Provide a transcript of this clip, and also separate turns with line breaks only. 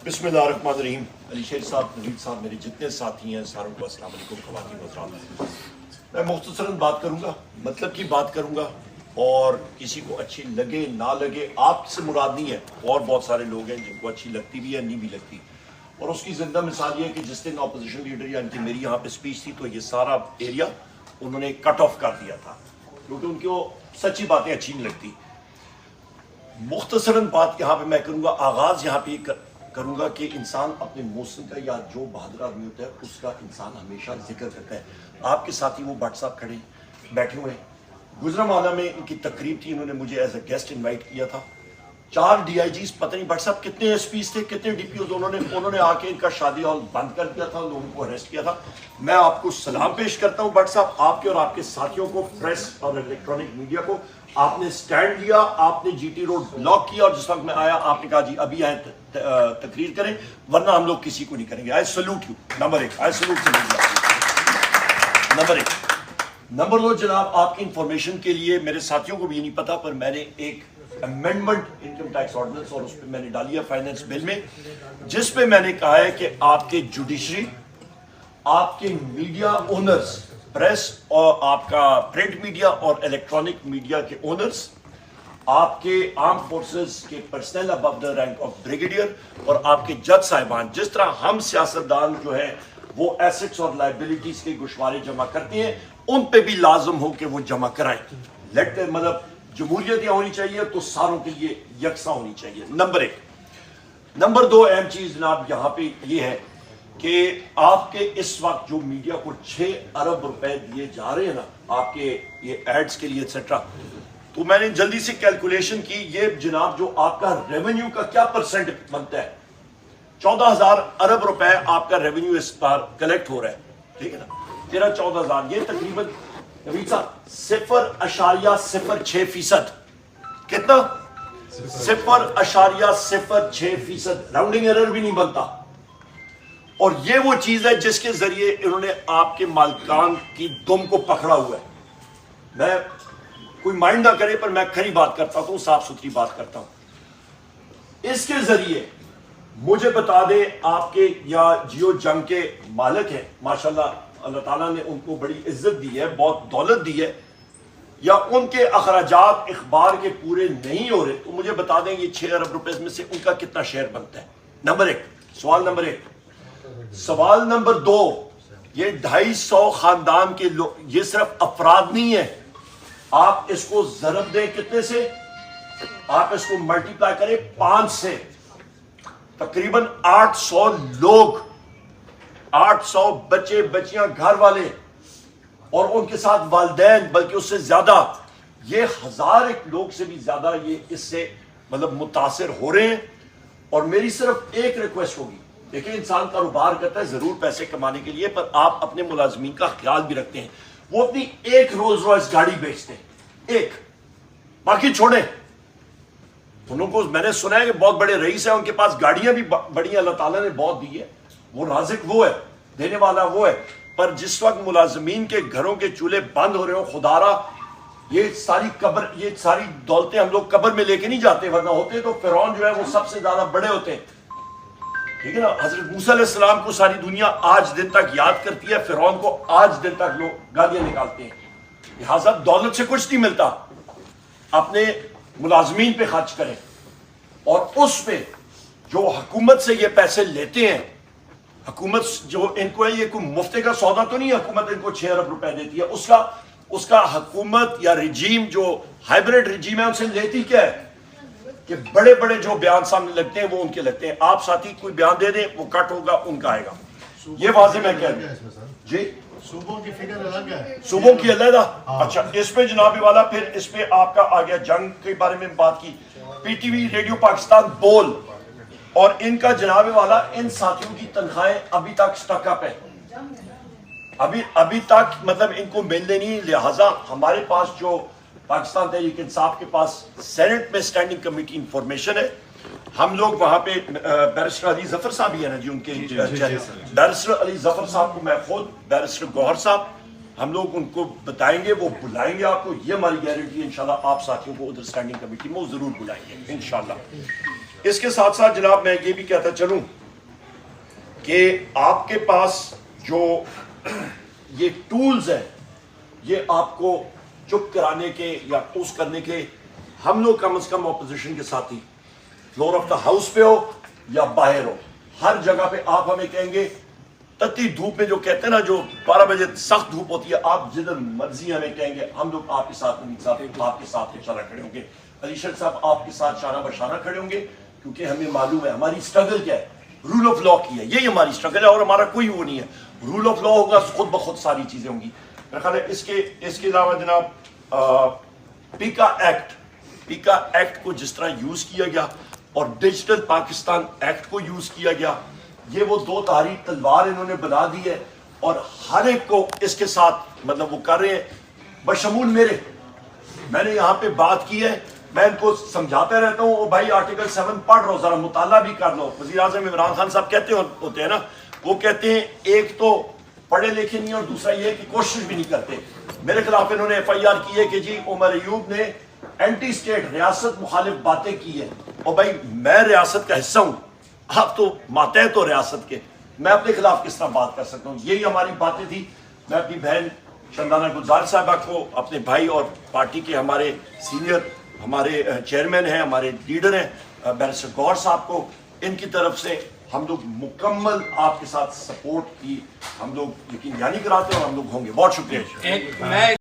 بسم اللہ الرحمن الرحیم. علی شیر صاحب, نوید صاحب, میرے جتنے ساتھی ہیں ساروں کو السلام علیکم. خواتین و حضرات, میں مختصراً بات کروں گا, مطلب کی بات کروں گا, اور کسی کو اچھی لگے نہ لگے آپ سے مراد نہیں ہے, اور بہت سارے لوگ ہیں جن کو اچھی لگتی بھی ہے, نہیں بھی لگتی. اور اس کی زندہ مثال یہ ہے کہ جس دن اپوزیشن لیڈر یعنی کہ میری یہاں پہ اسپیچ تھی تو یہ سارا ایریا انہوں نے کٹ آف کر دیا تھا کیونکہ ان کو سچی باتیں اچھی نہیں لگتی. مختصراً بات یہاں پہ میں کروں گا, آغاز یہاں پہ کروں گا کہ انسان اپنے موسم کا یا جو بہادر آدمی ہوتا ہے اس کا انسان ہمیشہ ذکر کرتا ہے. آپ کے ساتھی وہ بٹ صاحب کھڑے بیٹھے ہوئے ہیں, گجرانوالہ میں ان کی تقریب تھی, انہوں نے مجھے ایز اے گیسٹ انوائٹ کیا تھا. 4 ڈی آئی جیز, پتہ نہیں بٹ صاحب کتنے ایس پیز تھے, کتنے ڈی پی اوز, انہوں نے آ کے ان کا شادی ہال بند کر دیا تھا, لوگوں کو اریسٹ کیا تھا. میں آپ کو سلام پیش کرتا ہوں بٹ صاحب, آپ کے اور آپ کے ساتھیوں کو, پریس اور الیکٹرانک میڈیا کو. آپ نے سٹینڈ لیا, آپ نے جی ٹی روڈ بلاک کیا, اور جس وقت میں آیا آپ نے کہا جی ابھی آئے تقریر کریں ورنہ ہم لوگ کسی کو نہیں کریں گے. I salute you. Number 1, I salute number 1. Number 2, جناب آپ کی انفارمیشن کے لیے, میرے ساتھیوں کو بھی یہ نہیں پتا پر میں نے ایک امینڈمنٹ انکم ٹیکس آرڈیننس اور اس پہ میں نے ڈالی ہے فائنینس بل میں, جس پہ میں نے کہا ہے کہ آپ کے جوڈیشری, آپ کے میڈیا اونرز, پریس اور آپ کا پرنٹ میڈیا اور الیکٹرانک میڈیا کے اونرز, آپ کے آرم فورسز کے personnel above the rank of brigadier, اور آپ کے جج صاحبان, جس طرح ہم سیاستدان جو ہے وہ ایسٹس اور لائبلٹیز کے گوشوارے جمع کرتے ہیں, ان پہ بھی لازم ہو کہ وہ جمع کرائیں. مطلب جمہوریت یہ ہونی چاہیے تو ساروں کے لیے یکساں ہونی چاہیے. نمبر 1. نمبر 2 اہم چیز جناب یہاں پہ یہ ہے کہ آپ کے اس وقت جو میڈیا کو 6 ارب روپے دیے جا رہے ہیں نا آپ کے یہ ایڈز کے لیے ایٹسٹرا, تو میں نے جلدی سے کیلکولیشن کی, یہ جناب جو آپ کا ریونیو کا کیا پرسنٹ بنتا ہے, 14,000 ارب روپے آپ کا ریونیو اس بار کلیکٹ ہو رہا ہے, ٹھیک ہے نا, 13-14,000, یہ تقریباً 0.06%. کتنا؟ 0.06%. راؤنڈنگ ایرر بھی نہیں بنتا. اور یہ وہ چیز ہے جس کے ذریعے انہوں نے آپ کے مالکان کی دم کو پکڑا ہوا ہے. میں کوئی مائنڈ نہ کرے پر میں کھری بات کرتا ہوں, صاف ستھری بات کرتا ہوں. اس کے ذریعے مجھے بتا دیں, آپ کے یا جیو جنگ کے مالک ہیں ماشاءاللہ, اللہ تعالیٰ نے ان کو بڑی عزت دی ہے, بہت دولت دی ہے, یا ان کے اخراجات اخبار کے پورے نہیں ہو رہے, تو مجھے بتا دیں یہ 6 ارب روپے میں سے ان کا کتنا شیئر بنتا ہے. نمبر 1, سوال نمبر 1. سوال نمبر 2, یہ 250 خاندان کے لوگ, یہ صرف افراد نہیں ہے, آپ اس کو ضرب دیں کتنے سے, آپ اس کو ملٹیپلائی کریں 5 سے, تقریباً 800 لوگ, 800 بچے بچیاں گھر والے اور ان کے ساتھ والدین, بلکہ اس سے زیادہ, یہ 1000 لوگ سے بھی زیادہ یہ اس سے مطلب متاثر ہو رہے ہیں. اور میری صرف ایک ریکویسٹ ہوگی, دیکھیں انسان کاروبار کرتا ہے ضرور پیسے کمانے کے لیے, پر آپ اپنے ملازمین کا خیال بھی رکھتے ہیں. وہ اپنی ایک رولز رائس گاڑی بیچتے ہیں, ایک, باقی چھوڑیں. انہوں کو میں نے سنا ہے کہ بہت بڑے رئیس ہیں, ان کے پاس گاڑیاں بھی بڑی اللہ تعالیٰ نے بہت دی ہے, وہ رازق وہ ہے, دینے والا وہ ہے. پر جس وقت ملازمین کے گھروں کے چولہے بند ہو رہے ہوں, خدارا یہ ساری دولتیں ہم لوگ قبر میں لے کے نہیں جاتے, ورنہ ہوتے تو فرعون جو ہے وہ سب سے زیادہ بڑے ہوتے ہیں, ٹھیک ہے نا. حضرت موسیٰ علیہ السلام کو ساری دنیا آج دن تک یاد کرتی ہے, فرعون کو آج دن تک لوگ گالیاں نکالتے ہیں. لہٰذا دولت سے کچھ نہیں ملتا, اپنے ملازمین پہ خرچ کریں, اور اس پہ جو حکومت سے یہ پیسے لیتے ہیں, حکومت جو ان کو ہے, یہ کوئی مفتے کا سودا تو نہیں ہے, حکومت ان کو 6 ارب روپے دیتی ہے, اس کا حکومت یا رجیم جو ہائیبریڈ رجیم ہے ان سے لیتی کیا ہے کہ بڑے بڑے جو بیان سامنے لگتے ہیں وہ ان کے لگتے ہیں. آپ ساتھی کوئی بیان دے دیں وہ کٹ ہوگا, ان کا آئے گا, یہ واضح میں کہہ رہا ہوں. جی
صوبوں کی فگر الگ ہے,
صوبوں کی علیحدہ. اچھا, اس پہ جناب والا, پھر اس پہ آپ کا آ گیا جنگ کے بارے میں بات کی, P T V, radio Pakistan, بول, اور ان کا جناب والا ان ساتھیوں کی تنخواہیں ابھی تک سٹک اپ ہے, ابھی تک مطلب ان کو مل نہیں. لہٰذا ہمارے پاس جو پاکستان تحریک انصاف کے پاس سینٹ میں اسٹینڈنگ کمیٹی انفارمیشن ہے, ہم لوگ وہاں پہ بیرسٹر علی ظفر صاحب ہی ہے نا جی, ان کے بیرسٹر علی ظفر صاحب کو میں خود, بیرسٹر گوہر صاحب, ہم لوگ ان کو بتائیں گے, وہ بلائیں گے آپ کو, یہ ہماری گارنٹی ہے انشاءاللہ. آپ ساتھیوں کو ادھر اسٹینڈنگ کمیٹی میں وہ ضرور بلائیں گے انشاءاللہ. اس کے ساتھ ساتھ جناب میں یہ بھی کہتا چلوں کہ آپ کے پاس جو یہ ٹولز ہیں یہ آپ کو چپ کرانے کے یا پوس کرنے کے، ہم لوگ کم از کم اپوزیشن کے ساتھی فلور آف دا ہاؤس پہ ہو یا باہر ہو، ہر جگہ پہ آپ ہمیں کہیں گے، تتی دھوپ میں جو کہتے ہیں نا، جو 12 بجے سخت دھوپ ہوتی ہے، آپ جدھر مرضی ہمیں کہیں گے، ہم لوگ آپ کے ساتھ آپ کے ساتھ اشارہ کھڑے ہوں گے، علی شیر صاحب آپ کے ساتھ شانہ بشانہ کھڑے ہوں گے، کیونکہ ہمیں معلوم ہے ہماری اسٹرگل کیا ہے، رول آف لا کی ہے، یہی ہماری اسٹرگل ہے، اور ہمارا کوئی وہ نہیں ہے، رول آف لا ہوگا خود بخود ساری چیزیں ہوں گی۔ میرا خیال ہے اس کے علاوہ جناب پیکا ایکٹ کو جس طرح یوز کیا گیا اور ڈیجیٹل پاکستان ایکٹ کو یوز کیا گیا، یہ وہ دو دھاری تلوار انہوں نے بنا دی ہے، اور ہر ایک کو اس کے ساتھ مطلب وہ کر رہے ہیں، بشمول میرے۔ میں نے یہاں پہ بات کی ہے، میں ان کو سمجھاتا رہتا ہوں، بھائی آرٹیکل 7 پڑھ رہو، ذرا مطالعہ بھی کر لو۔ وزیر اعظم عمران خان صاحب کہتے ہوتے ہیں نا، وہ کہتے ہیں ایک تو پڑھے لکھے نہیں اور دوسرا یہ کہ کوشش بھی نہیں کرتے۔ میرے خلاف انہوں نے ایف آئی آر کی ہے کہ جی عمر ایوب نے اینٹی اسٹیٹ ریاست مخالف باتیں کی ہیں، اور بھائی میں ریاست کا حصہ ہوں، آپ تو ماتحت ہو ریاست کے، میں اپنے خلاف کس طرح بات کر سکتا ہوں؟ یہی ہماری باتیں تھی۔ میں اپنی بہن شندانہ گلزار صاحبہ کو، اپنے بھائی اور پارٹی کے ہمارے سینئر ہمارے چیئرمین ہیں، ہمارے لیڈر ہیں بیرسٹر گور صاحب کو، ان کی طرف سے ہم لوگ مکمل آپ کے ساتھ سپورٹ کی ہم لوگ یقین دہانی کراتے ہیں، اور ہم لوگ ہوں گے۔ بہت شکریہ۔